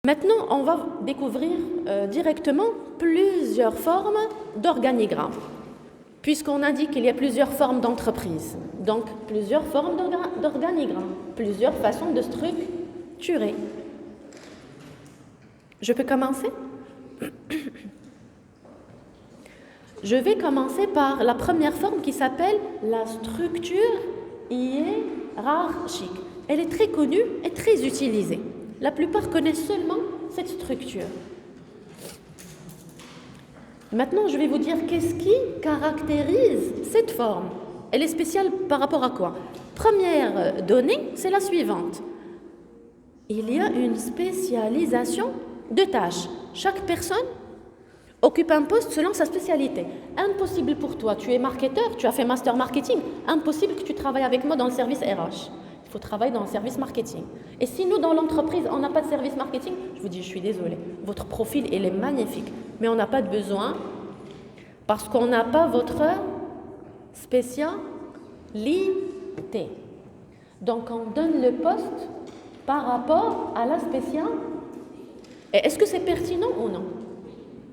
Maintenant, on va découvrir directement plusieurs formes d'organigrammes, puisqu'on a dit qu'il y a plusieurs formes d'entreprise. Donc, plusieurs formes d'organigrammes, plusieurs façons de structurer. Je peux commencer? Je vais commencer par la première forme qui s'appelle la structure hiérarchique. Elle est très connue et très utilisée. La plupart connaissent seulement cette structure. Maintenant, je vais vous dire qu'est-ce qui caractérise cette forme. Elle est spéciale par rapport à quoi? Première donnée, c'est la suivante. Il y a une spécialisation de tâches. Chaque personne occupe un poste selon sa spécialité. Impossible pour toi, tu es marketeur, tu as fait master marketing, impossible que tu travailles avec moi dans le service RH. Il faut travailler dans le service marketing. Et si nous, dans l'entreprise, on n'a pas de service marketing, je vous dis, je suis désolée, votre profil, il est magnifique, mais on n'a pas de besoin parce qu'on n'a pas votre spécialité. Donc, on donne le poste par rapport à la spécialité. Et est-ce que c'est pertinent ou non?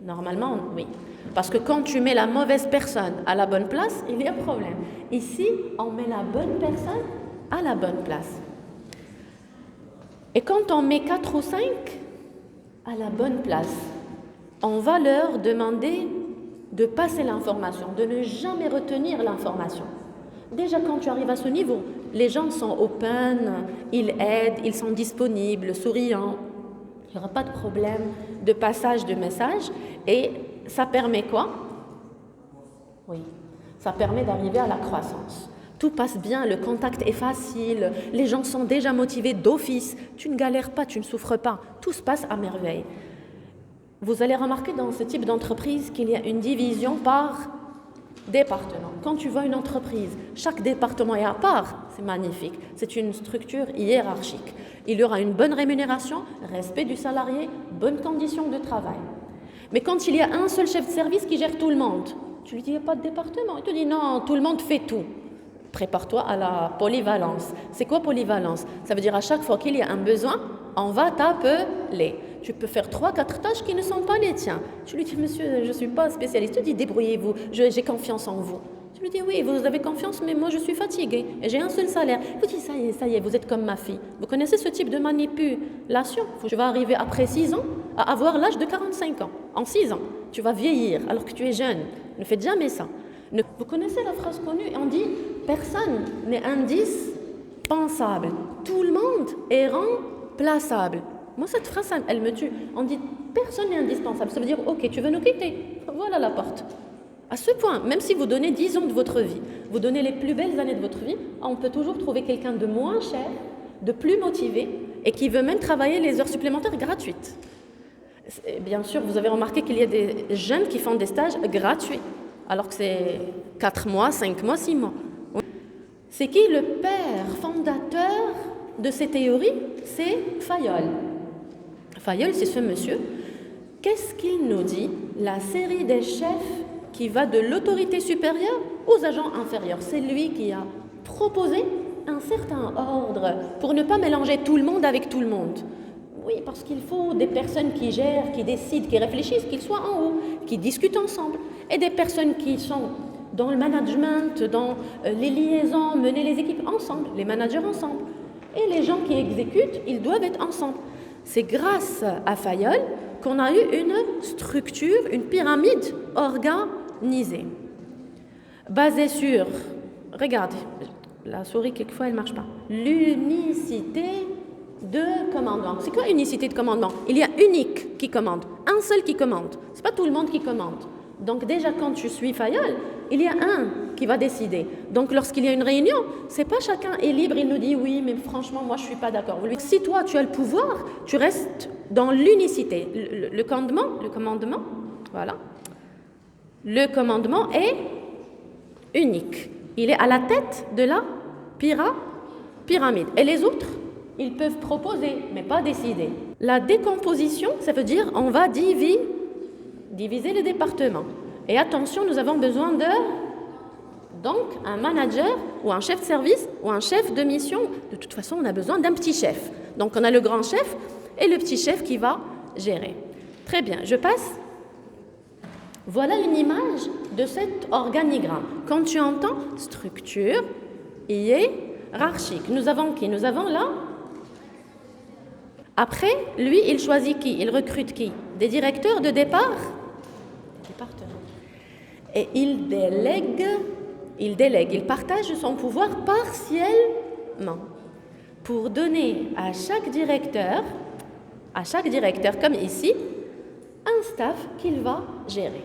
Normalement, oui. Parce que quand tu mets la mauvaise personne à la bonne place, il y a un problème. Ici, on met la bonne personne à la bonne place. Et quand on met 4 ou 5 à la bonne place, on va leur demander de passer l'information, de ne jamais retenir l'information. Déjà, quand tu arrives à ce niveau, les gens sont open, ils aident, ils sont disponibles, souriants. Il n'y aura pas de problème de passage de message. Et ça permet quoi? Oui, ça permet d'arriver à la croissance. Tout passe bien, le contact est facile, les gens sont déjà motivés d'office, tu ne galères pas, tu ne souffres pas, tout se passe à merveille. Vous allez remarquer dans ce type d'entreprise qu'il y a une division par département. Quand tu vois une entreprise, chaque département est à part, c'est magnifique, c'est une structure hiérarchique. Il y aura une bonne rémunération, respect du salarié, bonnes conditions de travail. Mais quand il y a un seul chef de service qui gère tout le monde, tu lui dis, il n'y a pas de département, il te dit, non, tout le monde fait tout. Prépare-toi à la polyvalence. C'est quoi polyvalence? Ça veut dire à chaque fois qu'il y a un besoin, on va t'appeler. Tu peux faire 3-4 tâches qui ne sont pas les tiens. Tu lui dis, monsieur, je ne suis pas spécialiste. Tu dis, débrouillez-vous, j'ai confiance en vous. Tu lui dis, oui, vous avez confiance, mais moi je suis fatiguée et j'ai un seul salaire. Il dit, ça y est, vous êtes comme ma fille. Vous connaissez ce type de manipulation? Tu vas arriver après 6 ans à avoir l'âge de 45 ans. En 6 ans, tu vas vieillir alors que tu es jeune. Ne faites jamais ça. Vous connaissez la phrase connue, on dit « Personne n'est indispensable, tout le monde est remplaçable ». Moi, cette phrase, elle me tue. On dit « Personne n'est indispensable », ça veut dire « Ok, tu veux nous quitter, voilà la porte ». À ce point, même si vous donnez 10 ans de votre vie, vous donnez les plus belles années de votre vie, on peut toujours trouver quelqu'un de moins cher, de plus motivé et qui veut même travailler les heures supplémentaires gratuites. Bien sûr, vous avez remarqué qu'il y a des jeunes qui font des stages gratuits. Alors que c'est 4 mois, 5 mois, 6 mois. C'est qui le père fondateur de ces théories? C'est Fayol. Fayol, c'est ce monsieur. Qu'est-ce qu'il nous dit? La série des chefs qui va de l'autorité supérieure aux agents inférieurs. C'est lui qui a proposé un certain ordre pour ne pas mélanger tout le monde avec tout le monde. Oui, parce qu'il faut des personnes qui gèrent, qui décident, qui réfléchissent, qu'ils soient en haut, qui discutent ensemble. Et des personnes qui sont dans le management, dans les liaisons, mener les équipes ensemble, les managers ensemble. Et les gens qui exécutent, ils doivent être ensemble. C'est grâce à Fayol qu'on a eu une structure, une pyramide organisée, basée sur, regarde, la souris quelquefois elle ne marche pas, l'unicité de commandement. C'est quoi unicité de commandement? Il y a unique qui commande, un seul qui commande. Ce n'est pas tout le monde qui commande. Donc déjà, quand tu suis Fayol, il y a un qui va décider. Donc lorsqu'il y a une réunion, c'est pas chacun est libre, il nous dit oui, mais franchement, moi je suis pas d'accord. Si toi tu as le pouvoir, tu restes dans l'unicité. Le commandement, voilà. Le commandement est unique. Il est à la tête de la pyramide. Et les autres, ils peuvent proposer, mais pas décider. La décomposition, ça veut dire on va diviser les départements. Et attention, nous avons besoin donc un manager ou un chef de service ou un chef de mission. De toute façon, on a besoin d'un petit chef. Donc on a le grand chef et le petit chef qui va gérer. Très bien, je passe. Voilà une image de cet organigramme. Quand tu entends structure, hiérarchique, nous avons qui? Nous avons là. Après, lui, il choisit qui? Il recrute qui? Des directeurs de départ? Et il délègue, il partage son pouvoir partiellement pour donner à chaque directeur comme ici, un staff qu'il va gérer.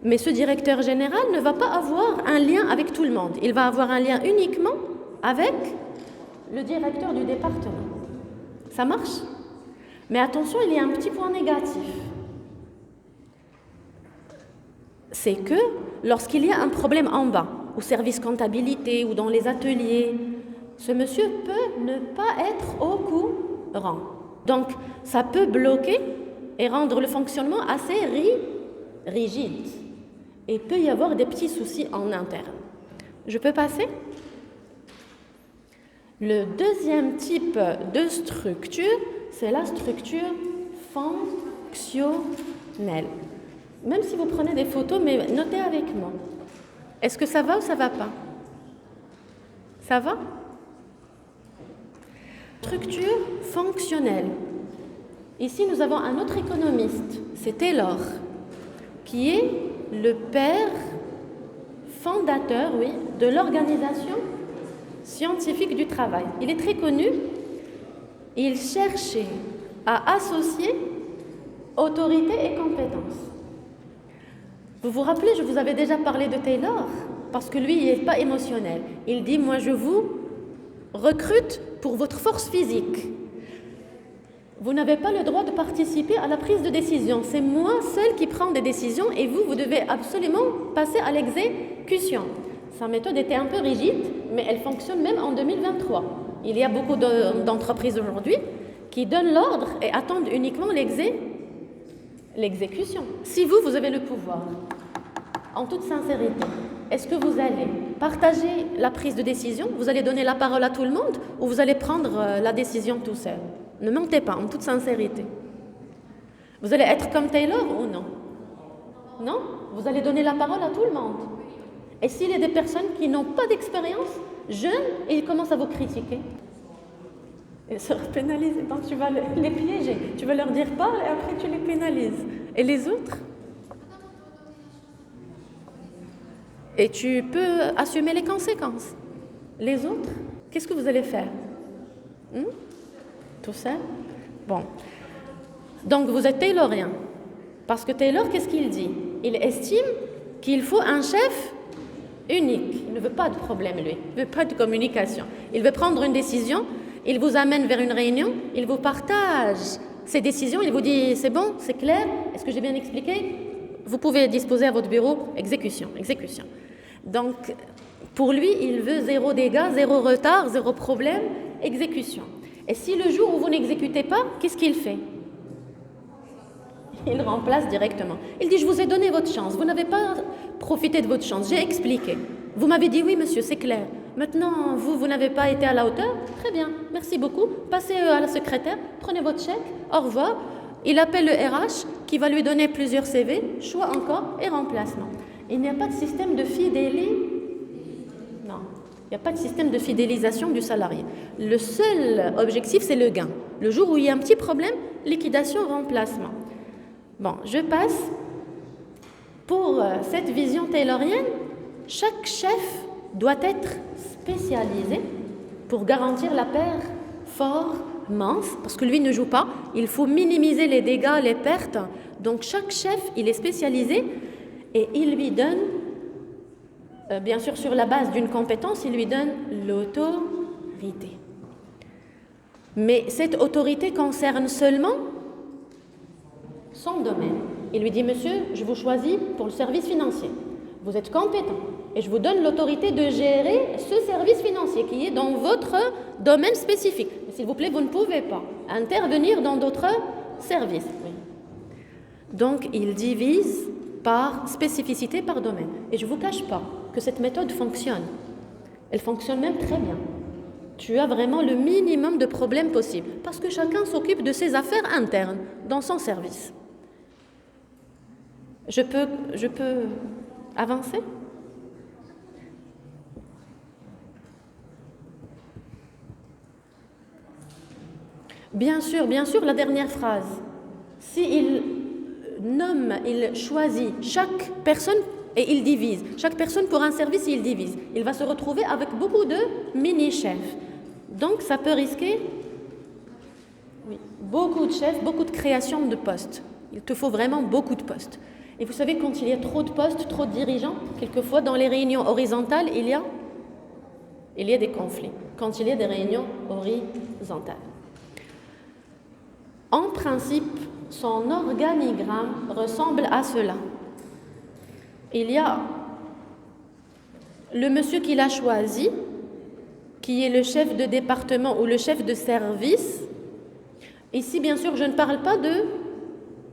Mais ce directeur général ne va pas avoir un lien avec tout le monde. Il va avoir un lien uniquement avec le directeur du département. Ça marche? Mais attention, il y a un petit point négatif. C'est que lorsqu'il y a un problème en bas, au service comptabilité ou dans les ateliers, ce monsieur peut ne pas être au courant. Donc, ça peut bloquer et rendre le fonctionnement assez rigide. Et il peut y avoir des petits soucis en interne. Je peux passer? Le deuxième type de structure, c'est la structure fonctionnelle. Même si vous prenez des photos, mais notez avec moi. Est-ce que ça va ou ça ne va pas? Ça va? Structure fonctionnelle. Ici, nous avons un autre économiste, c'est Taylor, qui est le père fondateur, de l'Organisation scientifique du travail. Il est très connu. Il cherchait à associer autorité et compétence. Vous vous rappelez, je vous avais déjà parlé de Taylor, parce que lui, il n'est pas émotionnel. Il dit, moi, je vous recrute pour votre force physique. Vous n'avez pas le droit de participer à la prise de décision. C'est moi seul qui prends des décisions et vous devez absolument passer à l'exécution. Sa méthode était un peu rigide, mais elle fonctionne même en 2023. Il y a beaucoup d'entreprises aujourd'hui qui donnent l'ordre et attendent uniquement l'exécution. Si vous avez le pouvoir, en toute sincérité, est-ce que vous allez partager la prise de décision? Vous allez donner la parole à tout le monde ou vous allez prendre la décision tout seul? Ne mentez pas, en toute sincérité. Vous allez être comme Taylor ou non? Non? Vous allez donner la parole à tout le monde. Et s'il y a des personnes qui n'ont pas d'expérience, jeunes, et ils commencent à vous critiquer, ils seront pénalisés. Donc tu vas les piéger. Tu vas leur dire parle et après tu les pénalises. Et les autres? Et tu peux assumer les conséquences. Les autres, qu'est-ce que vous allez faire? Tout ça? Bon. Donc vous êtes taylorien. Parce que Taylor, qu'est-ce qu'il dit? Il estime qu'il faut un chef unique. Il ne veut pas de problème, lui. Il ne veut pas de communication. Il veut prendre une décision, il vous amène vers une réunion, il vous partage ses décisions, il vous dit c'est bon, c'est clair, est-ce que j'ai bien expliqué? Vous pouvez disposer à votre bureau, exécution. Donc, pour lui, il veut zéro dégâts, zéro retard, zéro problème, exécution. Et si le jour où vous n'exécutez pas, qu'est-ce qu'il fait? Il remplace directement. Il dit, je vous ai donné votre chance, vous n'avez pas profité de votre chance, j'ai expliqué. Vous m'avez dit, oui monsieur, c'est clair. Maintenant, vous n'avez pas été à la hauteur? Très bien, merci beaucoup. Passez à la secrétaire, prenez votre chèque, au revoir. Il appelle le RH qui va lui donner plusieurs CV, choix encore et remplacement. Il n'y a pas de système de fidélisation. Non, il n'y a pas de système de fidélisation du salarié. Le seul objectif, c'est le gain. Le jour où il y a un petit problème, liquidation, remplacement. Bon, je passe. Pour cette vision taylorienne, chaque chef doit être spécialisé pour garantir la performance, parce que lui ne joue pas, il faut minimiser les dégâts, les pertes. Donc chaque chef, il est spécialisé et il lui donne, bien sûr sur la base d'une compétence, il lui donne l'autorité. Mais cette autorité concerne seulement son domaine. Il lui dit, monsieur, je vous choisis pour le service financier. Vous êtes compétent et je vous donne l'autorité de gérer ce service financier qui est dans votre domaine spécifique. Mais s'il vous plaît, vous ne pouvez pas intervenir dans d'autres services. Oui. Donc, il divise par spécificité, par domaine. Et je ne vous cache pas que cette méthode fonctionne. Elle fonctionne même très bien. tu as vraiment le minimum de problèmes possibles. Parce que chacun s'occupe de ses affaires internes dans son service. Je peux avancer? Bien sûr, la dernière phrase. S'il nomme, il choisit chaque personne et il divise. Chaque personne pour un service, il divise. Il va se retrouver avec beaucoup de mini-chefs. Donc, ça peut risquer beaucoup de chefs, beaucoup de création de postes. Il te faut vraiment beaucoup de postes. Et vous savez, quand il y a trop de postes, trop de dirigeants, quelquefois dans les réunions horizontales, il y a des conflits. Quand il y a des réunions horizontales. En principe, son organigramme ressemble à cela. Il y a le monsieur qu'il a choisi, qui est le chef de département ou le chef de service. Ici, bien sûr, je ne parle pas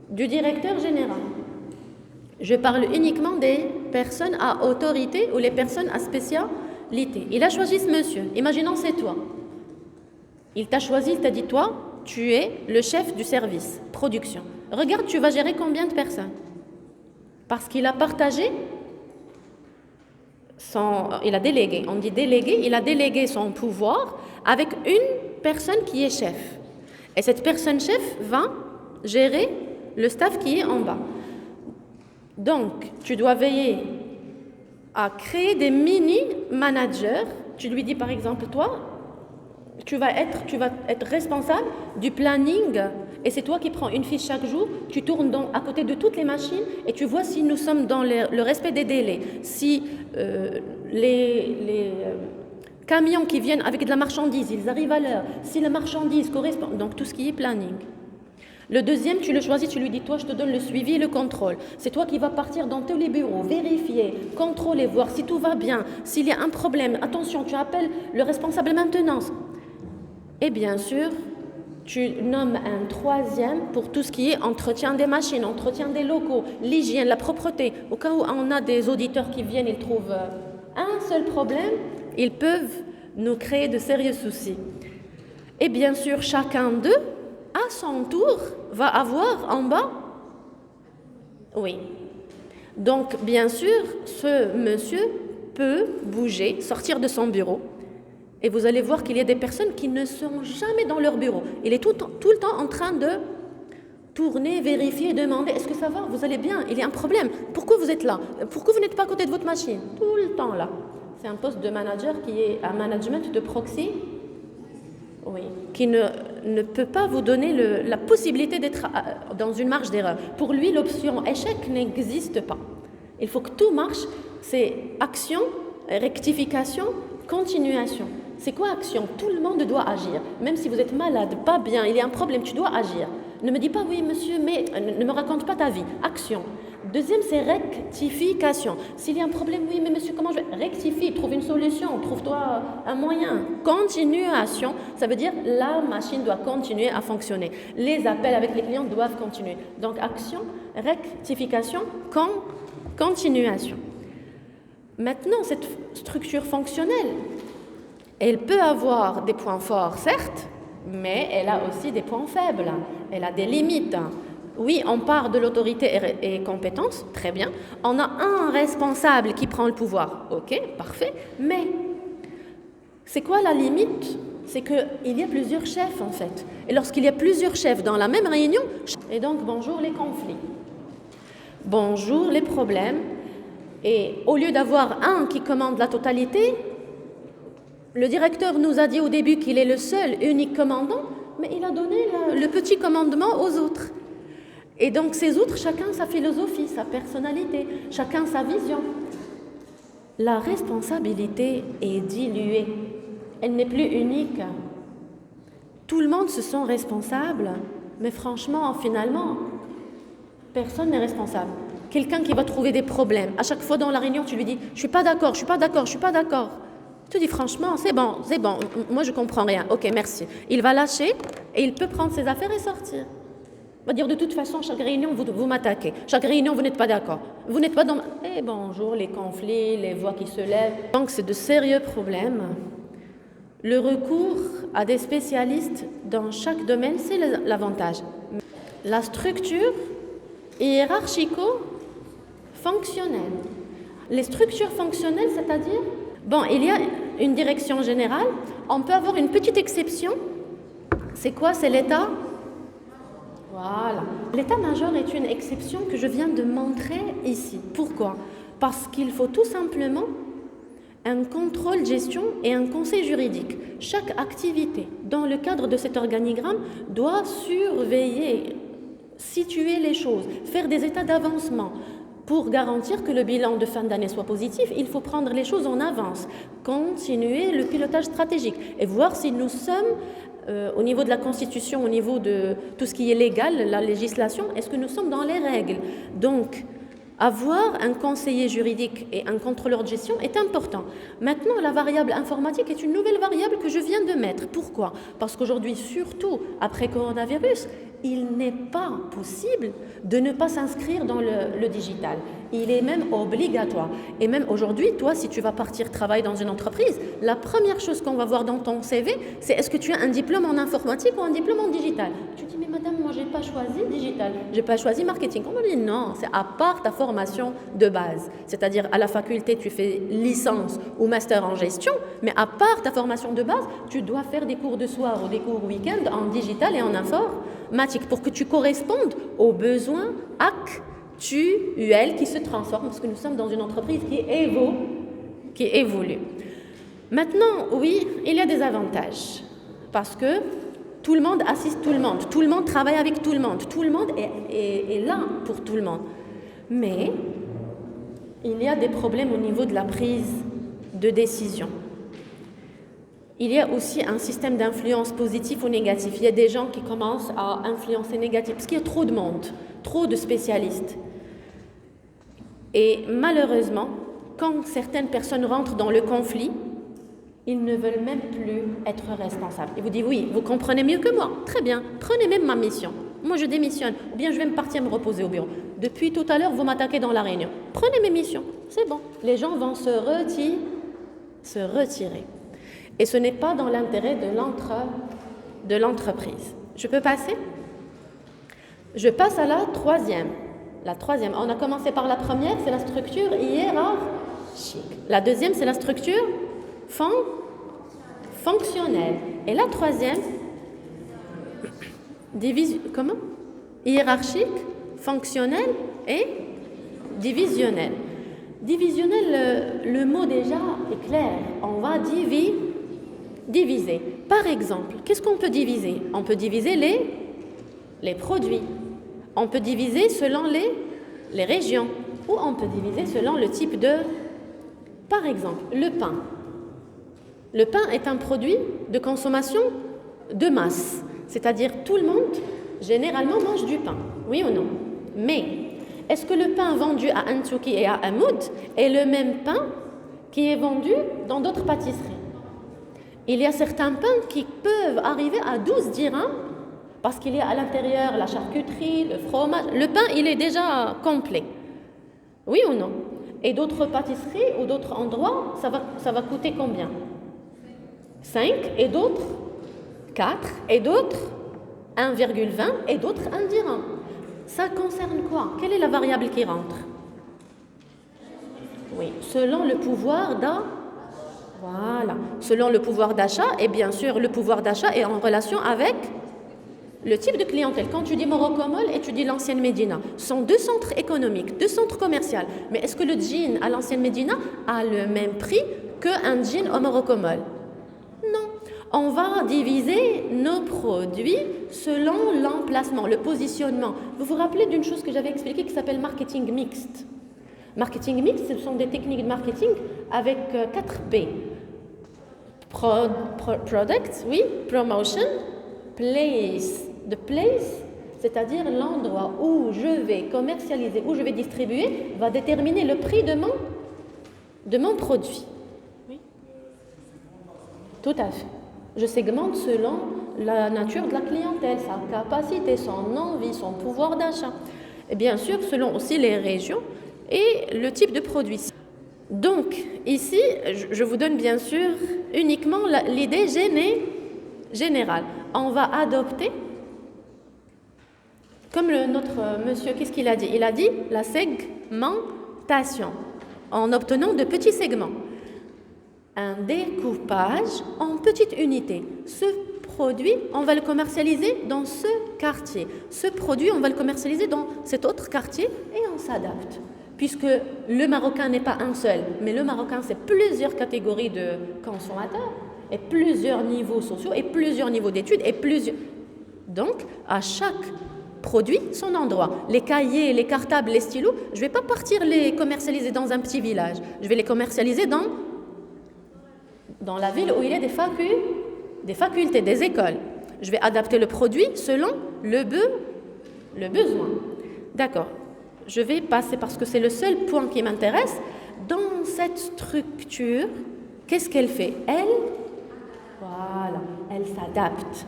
du directeur général. Je parle uniquement des personnes à autorité ou les personnes à spécialité. Il a choisi ce monsieur. Imaginons, c'est toi. Il t'a choisi, il t'a dit, toi, tu es le chef du service, production. Regarde, tu vas gérer combien de personnes? Parce qu'il a partagé il a délégué, on dit délégué, il a délégué son pouvoir avec une personne qui est chef. Et cette personne chef va gérer le staff qui est en bas. Donc, tu dois veiller à créer des mini-managers. Tu lui dis par exemple, toi, tu vas être responsable du planning et c'est toi qui prends une fiche chaque jour, tu tournes à côté de toutes les machines et tu vois si nous sommes dans le respect des délais, si les camions qui viennent avec de la marchandise, ils arrivent à l'heure, si la marchandise correspond, donc tout ce qui est planning. Le deuxième, tu le choisis, tu lui dis, toi, je te donne le suivi et le contrôle. C'est toi qui vas partir dans tous les bureaux, vérifier, contrôler, voir si tout va bien, s'il y a un problème. Attention, tu appelles le responsable maintenance. Et bien sûr, tu nommes un troisième pour tout ce qui est entretien des machines, entretien des locaux, l'hygiène, la propreté. Au cas où on a des auditeurs qui viennent, ils trouvent un seul problème, ils peuvent nous créer de sérieux soucis. Et bien sûr, chacun d'eux, à son tour, va avoir en bas. Oui. Donc, bien sûr, ce monsieur peut bouger, sortir de son bureau. Et vous allez voir qu'il y a des personnes qui ne sont jamais dans leur bureau. Il est tout le temps en train de tourner, vérifier, demander « Est-ce que ça va? Vous allez bien? Il y a un problème. Pourquoi vous êtes là? Pourquoi vous n'êtes pas à côté de votre machine ?» Tout le temps là. C'est un poste de manager qui est un management de proxy. Oui, qui ne peut pas vous donner la possibilité d'être dans une marge d'erreur. Pour lui, l'option échec n'existe pas. Il faut que tout marche. C'est action, rectification, continuation. C'est quoi action? Tout le monde doit agir. Même si vous êtes malade, pas bien, il y a un problème, tu dois agir. Ne me dis pas oui monsieur, mais ne me raconte pas ta vie. Action. Deuxième, c'est rectification. S'il y a un problème, oui, mais monsieur, comment je vais? Rectifie, trouve une solution, trouve-toi un moyen. Continuation, ça veut dire la machine doit continuer à fonctionner. Les appels avec les clients doivent continuer. Donc, action, rectification, continuation. Maintenant, cette structure fonctionnelle, elle peut avoir des points forts, certes, mais elle a aussi des points faibles. Elle a des limites. Oui, on part de l'autorité et compétence, très bien. On a un responsable qui prend le pouvoir, ok, parfait. Mais c'est quoi la limite? C'est qu'il y a plusieurs chefs en fait. Et lorsqu'il y a plusieurs chefs dans la même réunion, et donc bonjour les conflits, bonjour les problèmes. Et au lieu d'avoir un qui commande la totalité, le directeur nous a dit au début qu'il est le seul, unique commandant, mais il a donné le petit commandement aux autres. Et donc ces autres, chacun sa philosophie, sa personnalité, chacun sa vision. La responsabilité est diluée, elle n'est plus unique. Tout le monde se sent responsable, mais franchement, finalement, personne n'est responsable. Quelqu'un qui va trouver des problèmes, à chaque fois dans la réunion, tu lui dis « je suis pas d'accord, je suis pas d'accord, je suis pas d'accord ». Tu dis franchement, c'est bon, moi je comprends rien, ok, merci. Il va lâcher et il peut prendre ses affaires et sortir. Il va dire de toute façon, chaque réunion, vous m'attaquez. Chaque réunion, vous n'êtes pas d'accord. Vous n'êtes pas dans... Eh bonjour, les conflits, les voix qui se lèvent. Donc c'est de sérieux problèmes. Le recours à des spécialistes dans chaque domaine, c'est l'avantage. La structure hiérarchico-fonctionnelle. Les structures fonctionnelles, c'est-à-dire, bon, il y a une direction générale, on peut avoir une petite exception. C'est quoi? C'est l'état. Voilà. L'état-major est une exception que je viens de montrer ici. Pourquoi? Parce qu'il faut tout simplement un contrôle gestion et un conseil juridique. Chaque activité dans le cadre de cet organigramme doit surveiller, situer les choses, faire des états d'avancement. Pour garantir que le bilan de fin d'année soit positif, il faut prendre les choses en avance, continuer le pilotage stratégique et voir si nous sommes au niveau de la Constitution, au niveau de tout ce qui est légal, la législation, est-ce que nous sommes dans les règles? Donc, avoir un conseiller juridique et un contrôleur de gestion est important. Maintenant, la variable informatique est une nouvelle variable que je viens de mettre. Pourquoi? Parce qu'aujourd'hui, surtout après coronavirus, il n'est pas possible de ne pas s'inscrire dans le digital. Il est même obligatoire. Et même aujourd'hui, toi, si tu vas partir travailler dans une entreprise, la première chose qu'on va voir dans ton CV, c'est est-ce que tu as un diplôme en informatique ou un diplôme en digital? Tu dis, mais madame, moi, j'ai pas choisi digital, j'ai pas choisi marketing. On me dit, non, c'est à part ta formation de base. C'est-à-dire, à la faculté, tu fais licence ou master en gestion, mais à part ta formation de base, tu dois faire des cours de soir ou des cours week-end en digital et en informatique pour que tu correspondes aux besoins actuels qui se transforment, parce que nous sommes dans une entreprise qui évolue. Maintenant, oui, il y a des avantages, parce que tout le monde assiste tout le monde travaille avec tout le monde est là pour tout le monde. Mais il y a des problèmes au niveau de la prise de décision. Il y a aussi un système d'influence positif ou négatif. Il y a des gens qui commencent à influencer négatif parce qu'il y a trop de monde, trop de spécialistes. Et malheureusement, quand certaines personnes rentrent dans le conflit, ils ne veulent même plus être responsables. Ils vous disent, oui, vous comprenez mieux que moi. Très bien, prenez même ma mission. Moi, je démissionne. Ou bien, je vais me partir me reposer au bureau. Depuis tout à l'heure, vous m'attaquez dans la réunion. Prenez mes missions. C'est bon. Les gens vont se retirer. Et ce n'est pas dans l'intérêt de l'entreprise. Je peux passer? Je passe à la troisième. La troisième. On a commencé par la première, c'est la structure hiérarchique. La deuxième, c'est la structure fonctionnelle. Et la troisième, hiérarchique, fonctionnelle et divisionnelle. Divisionnelle, le mot déjà est clair. On va diviser. Par exemple, qu'est-ce qu'on peut diviser? On peut diviser les produits. On peut diviser selon les régions. Ou on peut diviser selon le type de... Par exemple, le pain. Le pain est un produit de consommation de masse. C'est-à-dire tout le monde, généralement, mange du pain. Oui ou non? Mais est-ce que le pain vendu à Antioquie et à Hamoud est le même pain qui est vendu dans d'autres pâtisseries? Il y a certains pains qui peuvent arriver à 12 dirhams parce qu'il y a à l'intérieur la charcuterie, le fromage. Le pain, il est déjà complet. Oui ou non? Et d'autres pâtisseries ou d'autres endroits, ça va coûter combien? 5 et d'autres 4 et d'autres 1,20 et d'autres 1 dirham. Ça concerne quoi? Quelle est la variable qui rentre? Oui, selon le pouvoir d'achat. Voilà, selon le pouvoir d'achat, et bien sûr, le pouvoir d'achat est en relation avec le type de clientèle. Quand tu dis Morocco-Mall et tu dis l'ancienne Médina, ce sont deux centres économiques, deux centres commerciaux. Mais est-ce que le jean à l'ancienne Médina a le même prix qu'un jean au Morocco-Mall? Non. On va diviser nos produits selon l'emplacement, le positionnement. Vous vous rappelez d'une chose que j'avais expliquée qui s'appelle marketing mixte. Marketing mixte, ce sont des techniques de marketing avec 4 P. Product, oui, promotion, place. The place, c'est-à-dire l'endroit où je vais commercialiser, où je vais distribuer, va déterminer le prix de mon produit. Oui. Tout à fait. Je segmente selon la nature de la clientèle, sa capacité, son envie, son pouvoir d'achat. Et bien sûr, selon aussi les régions et le type de produit. Donc, Ici, je vous donne bien sûr uniquement l'idée générale. On va adopter, comme notre monsieur, qu'est-ce qu'il a dit? Il a dit la segmentation, en obtenant de petits segments. Un découpage en petites unités. Ce produit, on va le commercialiser dans ce quartier. Ce produit, on va le commercialiser dans cet autre quartier et on s'adapte. Puisque le Marocain n'est pas un seul, mais le Marocain, c'est plusieurs catégories de consommateurs et plusieurs niveaux sociaux et plusieurs niveaux d'études et plusieurs... Donc, à chaque produit, son endroit. Les cahiers, les cartables, les stylos, je ne vais pas partir les commercialiser dans un petit village. Je vais les commercialiser dans la ville où il y a des facultés, des écoles. Je vais adapter le produit selon le besoin. D'accord. Je vais passer, parce que c'est le seul point qui m'intéresse, dans cette structure, qu'est-ce qu'elle fait? Elle s'adapte.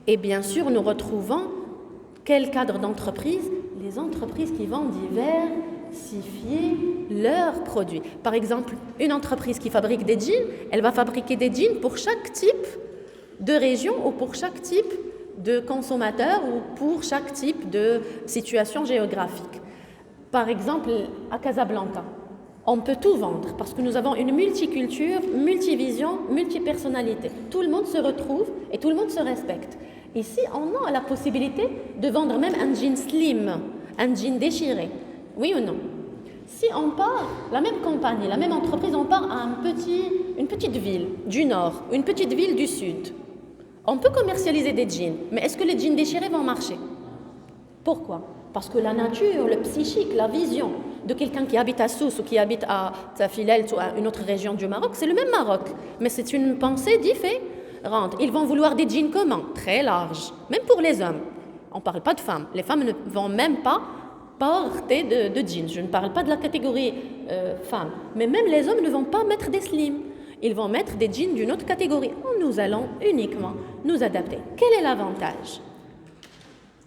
Et bien sûr, nous retrouvons quel cadre d'entreprise? Les entreprises qui vont diversifier leurs produits. Par exemple, une entreprise qui fabrique des jeans, elle va fabriquer des jeans pour chaque type de région ou pour chaque type de consommateur ou pour chaque type de situation géographique. Par exemple, à Casablanca, on peut tout vendre parce que nous avons une multiculture, multivision, multipersonnalité. Tout le monde se retrouve et tout le monde se respecte. Ici, on a la possibilité de vendre même un jean slim, un jean déchiré. Oui ou non? Si on part, la même compagnie, la même entreprise, on part à une petite ville du nord, une petite ville du sud. On peut commercialiser des jeans, mais est-ce que les jeans déchirés vont marcher? Pourquoi? Parce que la nature, le psychique, la vision de quelqu'un qui habite à Sousse ou qui habite à Tafilelt ou à une autre région du Maroc, c'est le même Maroc, mais c'est une pensée différente. Ils vont vouloir des jeans comment? Très larges, même pour les hommes. On ne parle pas de femmes. Les femmes ne vont même pas porter de jeans. Je ne parle pas de la catégorie femmes, mais même les hommes ne vont pas mettre des slims. Ils vont mettre des jeans d'une autre catégorie. Nous allons uniquement nous adapter. Quel est l'avantage?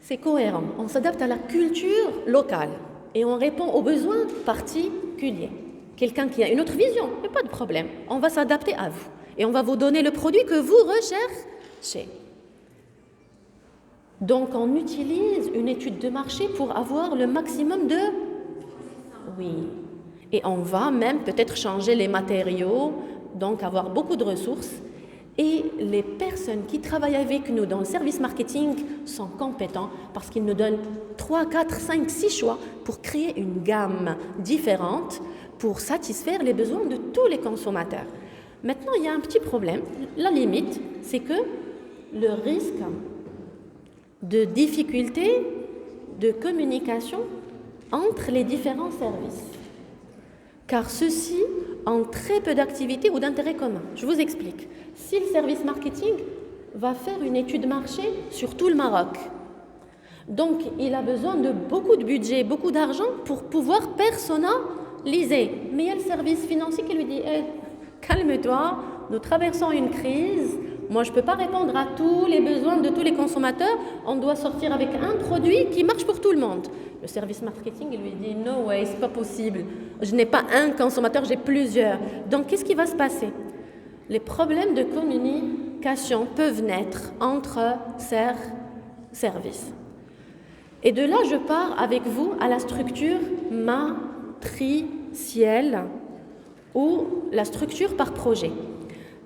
C'est cohérent. On s'adapte à la culture locale et on répond aux besoins particuliers. Quelqu'un qui a une autre vision, il n'y a pas de problème. On va s'adapter à vous et on va vous donner le produit que vous recherchez. Donc, on utilise une étude de marché pour avoir le maximum de... Oui. Et on va même peut-être changer les matériaux, donc avoir beaucoup de ressources. Et les personnes qui travaillent avec nous dans le service marketing sont compétents parce qu'ils nous donnent 3, 4, 5, 6 choix pour créer une gamme différente pour satisfaire les besoins de tous les consommateurs. Maintenant, il y a un petit problème. La limite, c'est que le risque de difficulté de communication entre les différents services. Car ceux-ci ont très peu d'activités ou d'intérêts communs. Je vous explique. Si le service marketing va faire une étude marché sur tout le Maroc, donc il a besoin de beaucoup de budget, beaucoup d'argent pour pouvoir personnaliser. Mais il y a le service financier qui lui dit calme-toi, nous traversons une crise. Moi, je ne peux pas répondre à tous les besoins de tous les consommateurs. On doit sortir avec un produit qui marche pour tout le monde. Le service marketing, il lui dit « No way, c'est pas possible. Je n'ai pas un consommateur, j'ai plusieurs. » Donc, qu'est-ce qui va se passer? Les problèmes de communication peuvent naître entre ces services. Et de là, je pars avec vous à la structure matricielle ou la structure par projet.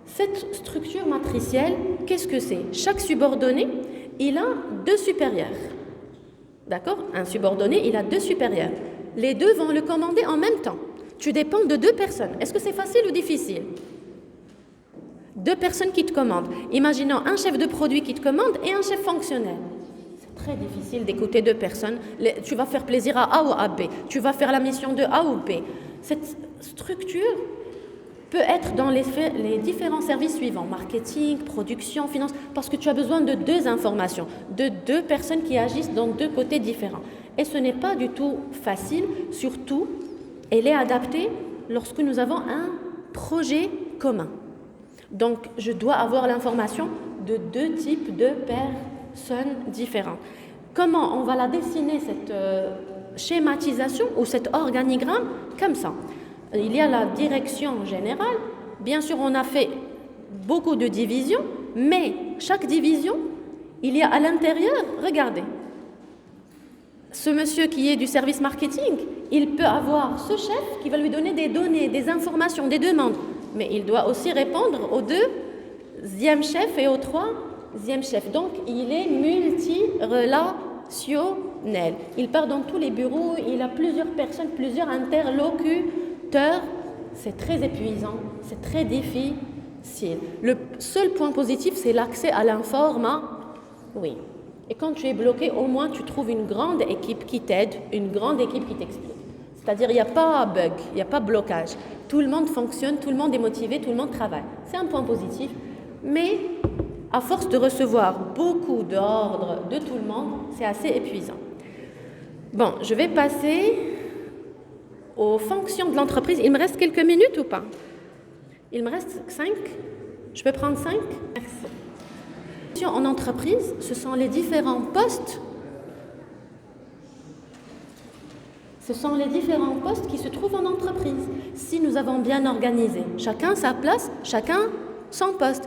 Cette structure matricielle, qu'est-ce que c'est? Chaque subordonné, il a 2 supérieurs. D'accord? Un subordonné, il a 2 supérieurs. Les 2 vont le commander en même temps. Tu dépends de 2 personnes. Est-ce que c'est facile ou difficile? 2 personnes qui te commandent. Imaginons un chef de produit qui te commande et un chef fonctionnel. C'est très difficile d'écouter 2 personnes. Tu vas faire plaisir à A ou à B. Tu vas faire la mission de A ou B. Cette structure peut être dans les différents services suivants, marketing, production, finance, parce que tu as besoin de 2 informations, de 2 personnes qui agissent dans 2 côtés différents. Et ce n'est pas du tout facile, surtout, elle est adaptée lorsque nous avons un projet commun. Donc, je dois avoir l'information de 2 types de personnes différentes. Comment on va la dessiner, cette schématisation ou cet organigramme? Comme ça. Il y a la direction générale. Bien sûr, on a fait beaucoup de divisions, mais chaque division, il y a à l'intérieur, regardez, ce monsieur qui est du service marketing, il peut avoir ce chef qui va lui donner des données, des informations, des demandes, mais il doit aussi répondre au deuxième chef et au troisième chef. Donc, il est multi-relationnel. Il part dans tous les bureaux, il a plusieurs personnes, plusieurs interlocuteurs. C'est très épuisant, c'est très difficile. Le seul point positif, c'est l'accès à l'information. Oui. Et quand tu es bloqué, au moins tu trouves une grande équipe qui t'aide, une grande équipe qui t'explique. C'est-à-dire, il n'y a pas bug, il n'y a pas blocage. Tout le monde fonctionne, tout le monde est motivé, tout le monde travaille. C'est un point positif. Mais à force de recevoir beaucoup d'ordres de tout le monde, c'est assez épuisant. Bon, je vais passer aux fonctions de l'entreprise. Il me reste quelques minutes ou pas? Il me reste 5. Je peux prendre 5? Merci. En entreprise, ce sont les différents postes. Ce sont les différents postes qui se trouvent en entreprise. Si nous avons bien organisé, chacun sa place, chacun son poste.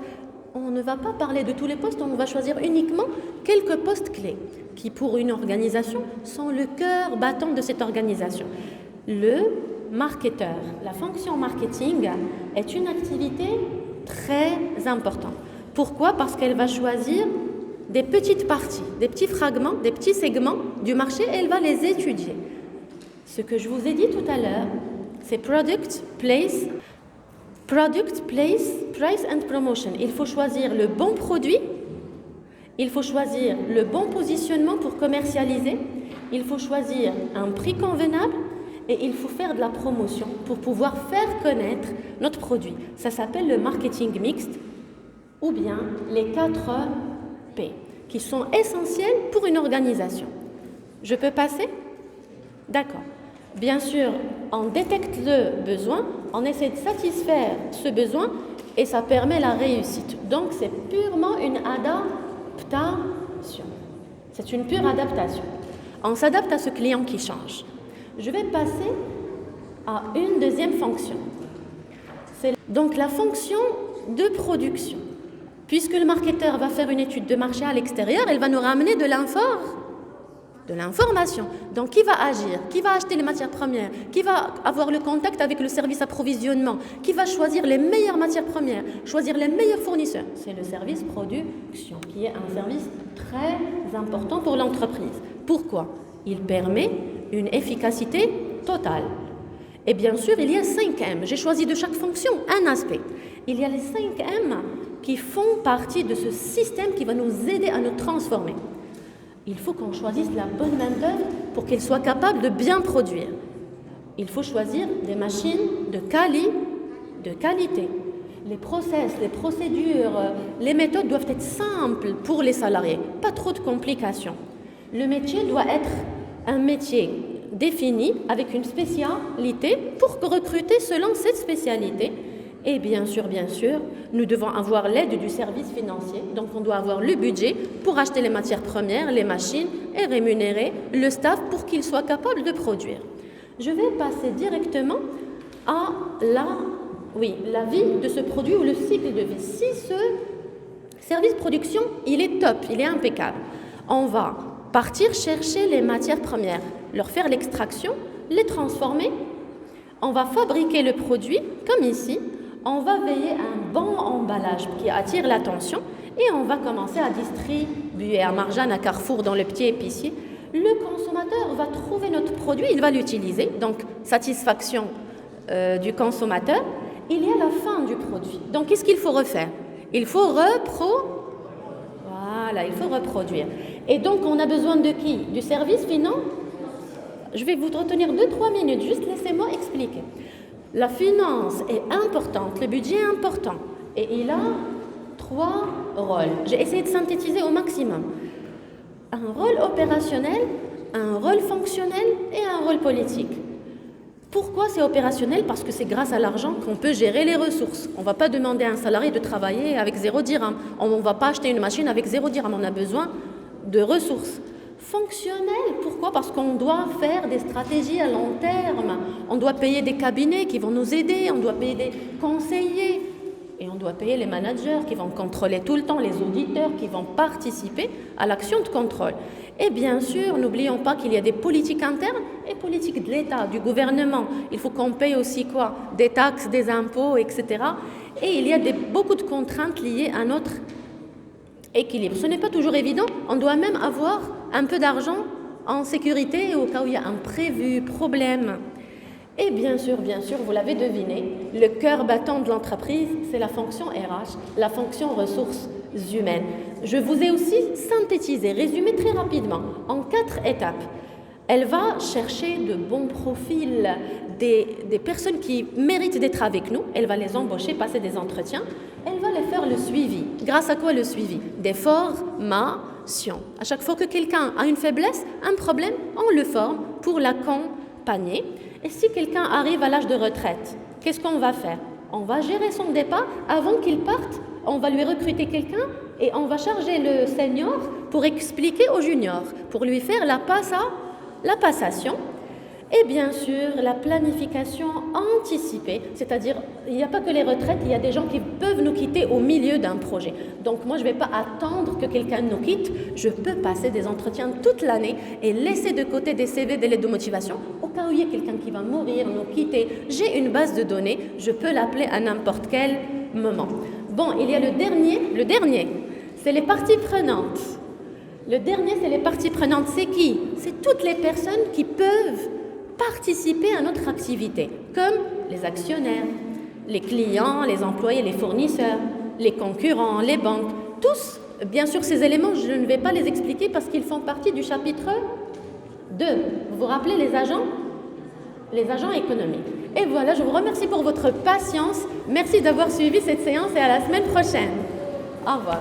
On ne va pas parler de tous les postes, on va choisir uniquement quelques postes clés qui, pour une organisation, sont le cœur battant de cette organisation. Le marketeur, la fonction marketing est une activité très importante. Pourquoi? Parce qu'elle va choisir des petites parties, des petits fragments, des petits segments du marché et elle va les étudier. Ce que je vous ai dit tout à l'heure, c'est product, place, price and promotion. Il faut choisir le bon produit, il faut choisir le bon positionnement pour commercialiser, il faut choisir un prix convenable et il faut faire de la promotion pour pouvoir faire connaître notre produit. Ça s'appelle le marketing mixte ou bien les 4 P qui sont essentiels pour une organisation. Je peux passer? D'accord. Bien sûr, on détecte le besoin, on essaie de satisfaire ce besoin et ça permet la réussite. Donc, c'est purement une adaptation. C'est une pure adaptation. On s'adapte à ce client qui change. Je vais passer à une deuxième fonction. C'est donc la fonction de production. Puisque le marketeur va faire une étude de marché à l'extérieur, elle va nous ramener de l'information. Donc, qui va agir? Qui va acheter les matières premières? Qui va avoir le contact avec le service approvisionnement? Qui va choisir les meilleures matières premières? Choisir les meilleurs fournisseurs? C'est le service production, qui est un service très important pour l'entreprise. Pourquoi? Il permet une efficacité totale. Et bien sûr, il y a 5 M. J'ai choisi de chaque fonction un aspect. Il y a les 5 M qui font partie de ce système qui va nous aider à nous transformer. Il faut qu'on choisisse la bonne main-d'œuvre pour qu'elle soit capable de bien produire. Il faut choisir des machines de qualité. Les process, les procédures, les méthodes doivent être simples pour les salariés, pas trop de complications. Le métier doit être un métier défini avec une spécialité pour recruter selon cette spécialité. Et bien sûr, nous devons avoir l'aide du service financier. Donc, on doit avoir le budget pour acheter les matières premières, les machines et rémunérer le staff pour qu'il soit capable de produire. Je vais passer directement à la vie de ce produit ou le cycle de vie. Si ce service production, il est top, il est impeccable, on va partir chercher les matières premières, leur faire l'extraction, les transformer. On va fabriquer le produit, comme ici. On va veiller à un bon emballage qui attire l'attention et on va commencer à distribuer à Marjane, à Carrefour, dans le petit épicier. Le consommateur va trouver notre produit, il va l'utiliser, donc satisfaction du consommateur. Il y a la fin du produit. Donc, qu'est-ce qu'il faut refaire? Il faut reproduire. Et donc, on a besoin de qui? Du service financier? Je vais vous retenir 2-3 minutes, juste laissez-moi expliquer. La finance est importante, le budget est important et il a 3 rôles. J'ai essayé de synthétiser au maximum. Un rôle opérationnel, un rôle fonctionnel et un rôle politique. Pourquoi c'est opérationnel? Parce que c'est grâce à l'argent qu'on peut gérer les ressources. On ne va pas demander à un salarié de travailler avec 0 dirham. On ne va pas acheter une machine avec 0 dirham. On a besoin de ressources. Fonctionnel, pourquoi? Parce qu'on doit faire des stratégies à long terme, on doit payer des cabinets qui vont nous aider, on doit payer des conseillers et on doit payer les managers qui vont contrôler tout le temps, les auditeurs qui vont participer à l'action de contrôle. Et bien sûr, n'oublions pas qu'il y a des politiques internes et politiques de l'État, du gouvernement. Il faut qu'on paye aussi quoi? Des taxes, des impôts, etc. Et il y a beaucoup de contraintes liées à notre équilibre. Ce n'est pas toujours évident, on doit même avoir un peu d'argent en sécurité au cas où il y a un prévu, problème. Et bien sûr, vous l'avez deviné, le cœur battant de l'entreprise, c'est la fonction RH, la fonction ressources humaines. Je vous ai aussi synthétisé, résumé très rapidement, en 4 étapes. Elle va chercher de bons profils, des personnes qui méritent d'être avec nous. Elle va les embaucher, passer des entretiens. Elle va les faire le suivi. Grâce à quoi le suivi? Des formations. À chaque fois que quelqu'un a une faiblesse, un problème, on le forme pour l'accompagner. Et si quelqu'un arrive à l'âge de retraite, qu'est-ce qu'on va faire? On va gérer son départ avant qu'il parte. On va lui recruter quelqu'un et on va charger le senior pour expliquer au junior, pour lui faire la passation. Et bien sûr, la planification anticipée, c'est-à-dire, il n'y a pas que les retraites, il y a des gens qui peuvent nous quitter au milieu d'un projet. Donc moi, je ne vais pas attendre que quelqu'un nous quitte, je peux passer des entretiens toute l'année et laisser de côté des CV, des lettres de motivation. Au cas où il y a quelqu'un qui va mourir, nous quitter, j'ai une base de données, je peux l'appeler à n'importe quel moment. Bon, il y a le dernier, c'est les parties prenantes. Le dernier, c'est les parties prenantes. C'est qui? C'est toutes les personnes qui peuvent participer à notre activité, comme les actionnaires, les clients, les employés, les fournisseurs, les concurrents, les banques. Tous, bien sûr, ces éléments, je ne vais pas les expliquer parce qu'ils font partie du chapitre 2. Vous vous rappelez les agents économiques. Et voilà, je vous remercie pour votre patience. Merci d'avoir suivi cette séance et à la semaine prochaine. Au revoir.